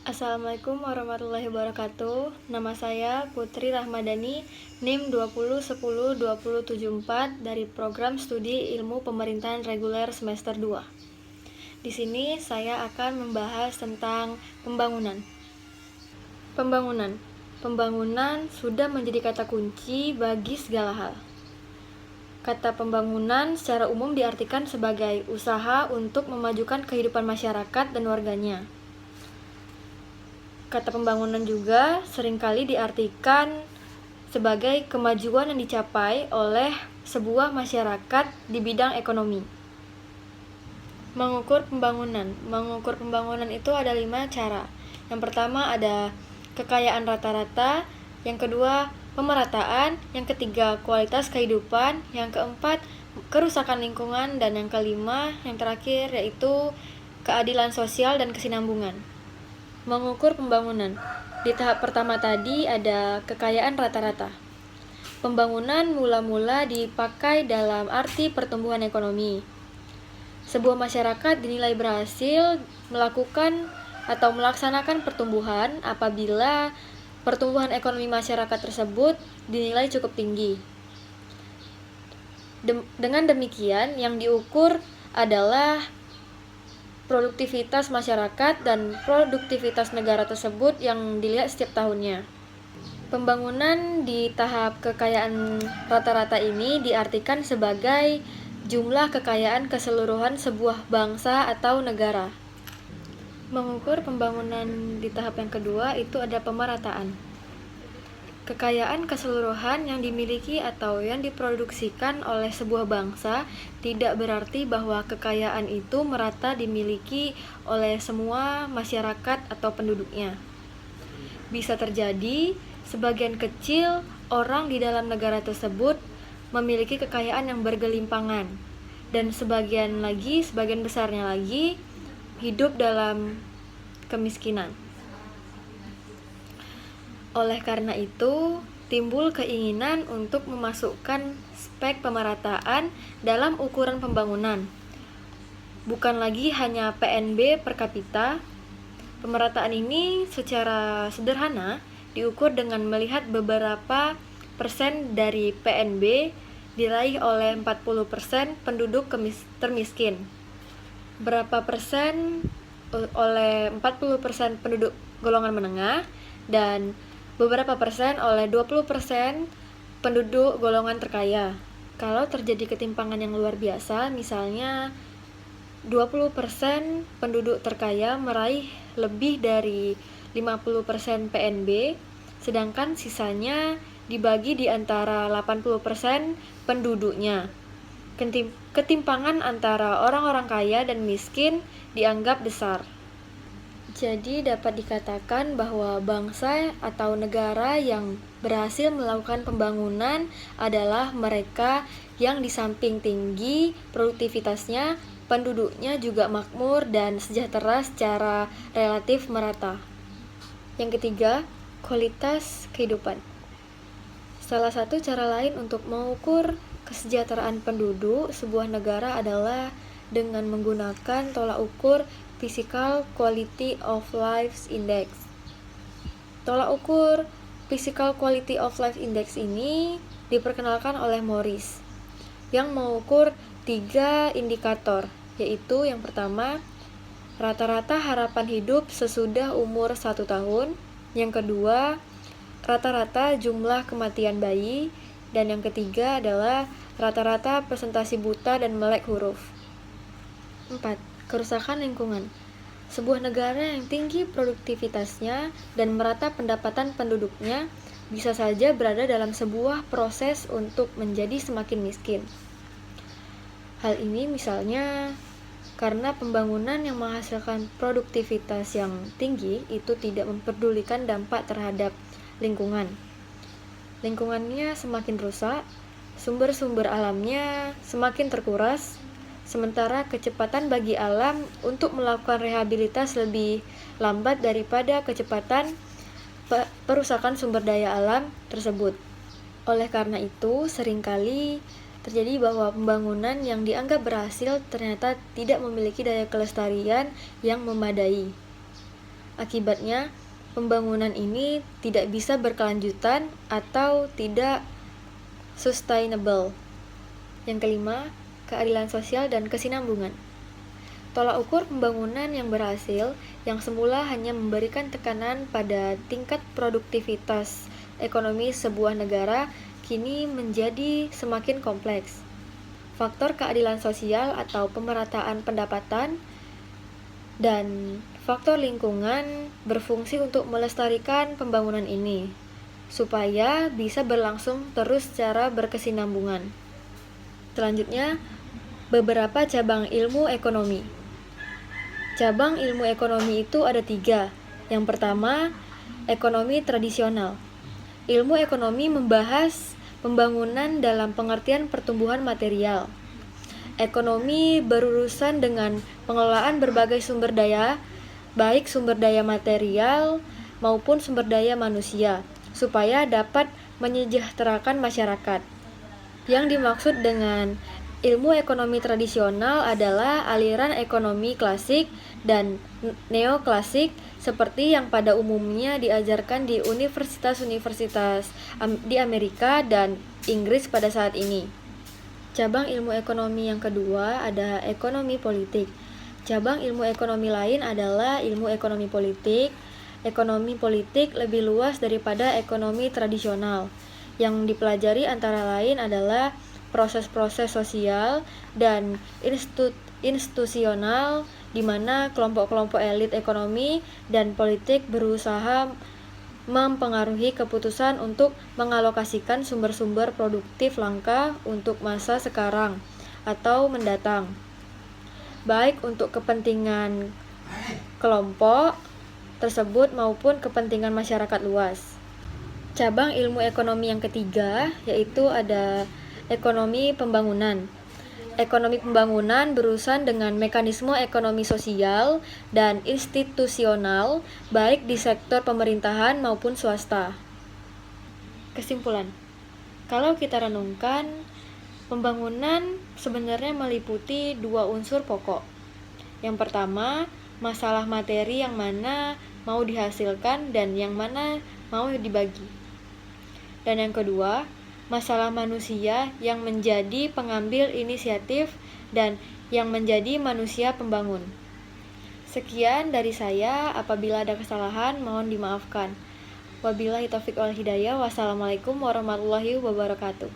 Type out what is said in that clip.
Assalamualaikum warahmatullahi wabarakatuh. Nama saya Putri Rahmadani, NIM 20102074 dari Program Studi Ilmu Pemerintahan Reguler semester 2. Di sini saya akan membahas tentang pembangunan. Pembangunan sudah menjadi kata kunci bagi segala hal. Kata pembangunan secara umum diartikan sebagai usaha untuk memajukan kehidupan masyarakat dan warganya. Kata pembangunan juga seringkali diartikan sebagai kemajuan yang dicapai oleh sebuah masyarakat di bidang ekonomi. Mengukur pembangunan itu ada 5 cara. Yang pertama ada kekayaan rata-rata, yang kedua pemerataan, yang ketiga kualitas kehidupan, yang keempat kerusakan lingkungan, dan yang kelima, yang terakhir yaitu keadilan sosial dan kesinambungan. Mengukur pembangunan. Di tahap pertama tadi ada kekayaan rata-rata. Pembangunan mula-mula dipakai dalam arti pertumbuhan ekonomi. Sebuah masyarakat dinilai berhasil melakukan atau melaksanakan pertumbuhan apabila pertumbuhan ekonomi masyarakat tersebut dinilai cukup tinggi. Dengan demikian, yang diukur adalah produktivitas masyarakat dan produktivitas negara tersebut yang dilihat setiap tahunnya. Pembangunan di tahap kekayaan rata-rata ini diartikan sebagai jumlah kekayaan keseluruhan sebuah bangsa atau negara. Mengukur pembangunan di tahap yang kedua itu ada pemerataan. Kekayaan keseluruhan yang dimiliki atau yang diproduksikan oleh sebuah bangsa tidak berarti bahwa kekayaan itu merata dimiliki oleh semua masyarakat atau penduduknya. Bisa terjadi sebagian kecil orang di dalam negara tersebut memiliki kekayaan yang bergelimpangan, dan sebagian besarnya lagi hidup dalam kemiskinan. Oleh karena itu, timbul keinginan untuk memasukkan spek pemerataan dalam ukuran pembangunan. Bukan lagi hanya PNB per kapita. Pemerataan ini secara sederhana diukur dengan melihat beberapa persen dari PNB diraih oleh 40% penduduk termiskin. Berapa persen oleh 40% penduduk golongan menengah, dan beberapa persen oleh 20% penduduk golongan terkaya. Kalau terjadi ketimpangan yang luar biasa, misalnya 20% penduduk terkaya meraih lebih dari 50% PNB, sedangkan sisanya dibagi di antara 80% penduduknya. Ketimpangan antara orang-orang kaya dan miskin dianggap besar. Jadi dapat dikatakan bahwa bangsa atau negara yang berhasil melakukan pembangunan adalah mereka yang di samping tinggi produktivitasnya, penduduknya juga makmur dan sejahtera secara relatif merata. Yang ketiga, kualitas kehidupan. Salah satu cara lain untuk mengukur kesejahteraan penduduk sebuah negara adalah dengan menggunakan tolak ukur Physical Quality of Life Index. Tolak ukur Physical Quality of Life Index ini diperkenalkan oleh Morris, yang mengukur 3 indikator, yaitu yang pertama, rata-rata harapan hidup sesudah umur 1 tahun, yang kedua, rata-rata jumlah kematian bayi, dan yang ketiga adalah rata-rata presentasi buta dan melek huruf. 4. Kerusakan lingkungan. Sebuah negara yang tinggi produktivitasnya dan merata pendapatan penduduknya bisa saja berada dalam sebuah proses untuk menjadi semakin miskin. Hal ini misalnya karena pembangunan yang menghasilkan produktivitas yang tinggi itu tidak memperdulikan dampak terhadap lingkungan. Lingkungannya semakin rusak, sumber-sumber alamnya semakin terkuras, sementara kecepatan bagi alam untuk melakukan rehabilitas lebih lambat daripada kecepatan perusakan sumber daya alam tersebut. Oleh karena itu, seringkali terjadi bahwa pembangunan yang dianggap berhasil ternyata tidak memiliki daya kelestarian yang memadai. Akibatnya, pembangunan ini tidak bisa berkelanjutan atau tidak sustainable. Yang kelima, keadilan sosial dan kesinambungan. Tolak ukur pembangunan yang berhasil, yang semula hanya memberikan tekanan pada tingkat produktivitas ekonomi sebuah negara, kini menjadi semakin kompleks. Faktor keadilan sosial atau pemerataan pendapatan dan faktor lingkungan berfungsi untuk melestarikan pembangunan ini, supaya bisa berlangsung terus secara berkesinambungan. Selanjutnya, beberapa cabang ilmu ekonomi. Cabang ilmu ekonomi itu ada 3. Yang pertama, ekonomi tradisional. Ilmu ekonomi membahas pembangunan dalam pengertian pertumbuhan material. Ekonomi berurusan dengan pengelolaan berbagai sumber daya, baik sumber daya material maupun sumber daya manusia, supaya dapat menyejahterakan masyarakat. Yang dimaksud dengan ilmu ekonomi tradisional adalah aliran ekonomi klasik dan neoklasik seperti yang pada umumnya diajarkan di universitas-universitas di Amerika dan Inggris pada saat ini. Cabang ilmu ekonomi yang kedua ada ekonomi politik. Cabang ilmu ekonomi lain adalah ilmu ekonomi politik. Ekonomi politik lebih luas daripada ekonomi tradisional. Yang dipelajari antara lain adalah proses-proses sosial dan institusional di mana kelompok-kelompok elit ekonomi dan politik berusaha mempengaruhi keputusan untuk mengalokasikan sumber-sumber produktif langka untuk masa sekarang atau mendatang, baik untuk kepentingan kelompok tersebut maupun kepentingan masyarakat luas. Cabang ilmu ekonomi yang ketiga yaitu ada ekonomi pembangunan. Ekonomi pembangunan berurusan dengan mekanisme ekonomi sosial dan institusional, baik di sektor pemerintahan maupun swasta. Kesimpulan, kalau kita renungkan, pembangunan sebenarnya meliputi 2 unsur pokok. Yang pertama, masalah materi yang mana mau dihasilkan dan yang mana mau dibagi. Dan yang kedua, masalah manusia yang menjadi pengambil inisiatif dan yang menjadi manusia pembangun. Sekian dari saya, apabila ada kesalahan mohon dimaafkan. Wabillahi taufiq wal hidayah. Wassalamualaikum warahmatullahi wabarakatuh.